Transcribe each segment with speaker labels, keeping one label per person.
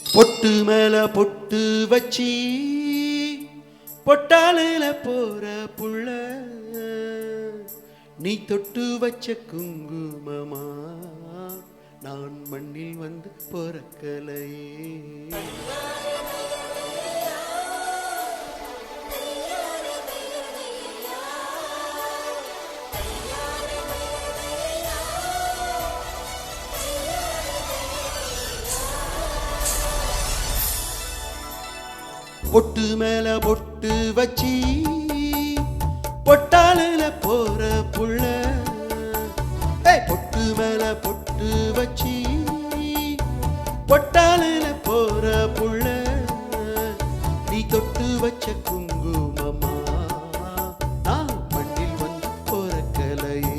Speaker 1: பொட்டு மேல பொட்டு வச்சி பொட்டாளில போற புள்ள நீ தொட்டு வச்ச குங்குமமா நான் மண்ணில் வந்து பொறக்கலையே. பொட்டு மேல பொட்டு வச்சி பொட்டாளில போற புள்ள பொட்டு மேல பொட்டு வச்சி பொட்டாளில போற புள்ள நீ தொட்டு வச்ச குங்குமமா நான் மண்ணில் வந்து பொறக்கலையே,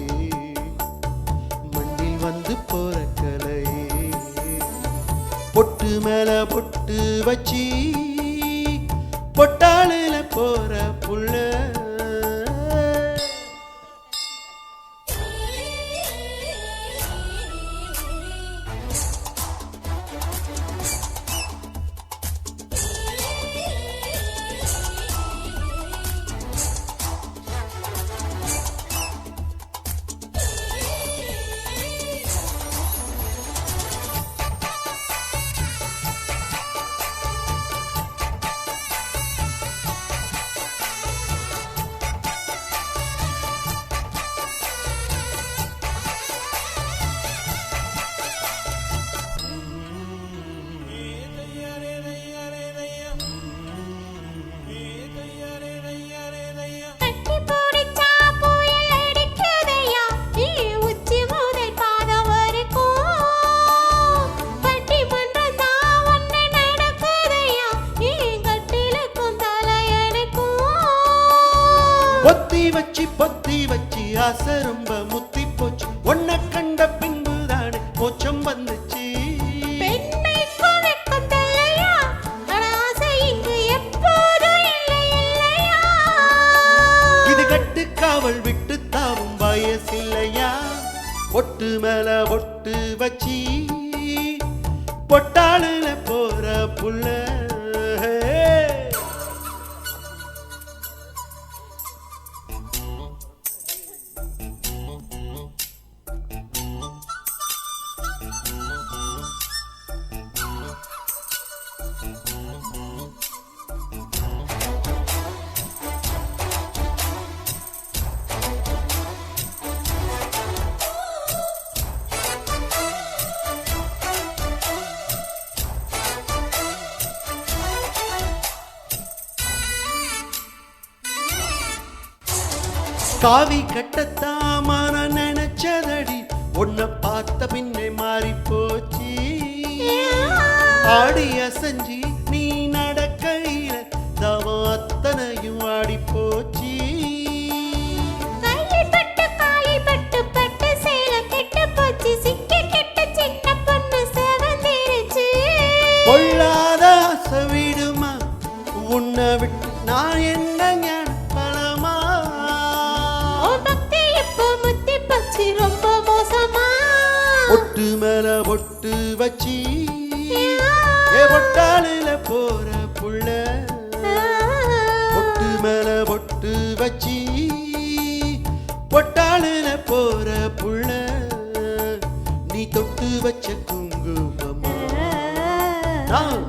Speaker 1: மண்ணில் வந்து பொறக்கலையே. பொட்டு மேல பொட்டு வச்சி பொட்டாளில போற புள்ள பொத்தி வச்சி ஆசை ரொம்ப முத்தி போச்சு, உன்னை கண்ட பின்புதானே மோச்சம் வந்துச்சு. இது கட்டு காவல் விட்டு தாவும் வயசில்லையா. பொட்டு மேல பொட்டு வச்சி பொட்டாளில போற புள்ள காவி கட்டத்தாமான நினைச்சதடி உன்னை பார்த்த பின்னே மாறி போச்சு. ஆடி அசஞ்சி நீ நடக்கையில தவம் அத்தனையும் ஆடி போச்சு. பொல்லாத ஆசை விடுமா உன்னை விட்டு நான் என்ன பொட்டு மேல பொட்டு வச்சி பொட்டாளில போற புள்ள பொட்டு மேல பொட்டு வச்சி பொட்டாளில போற புள்ள நீ தொட்டு வச்ச குங்குமமா நான்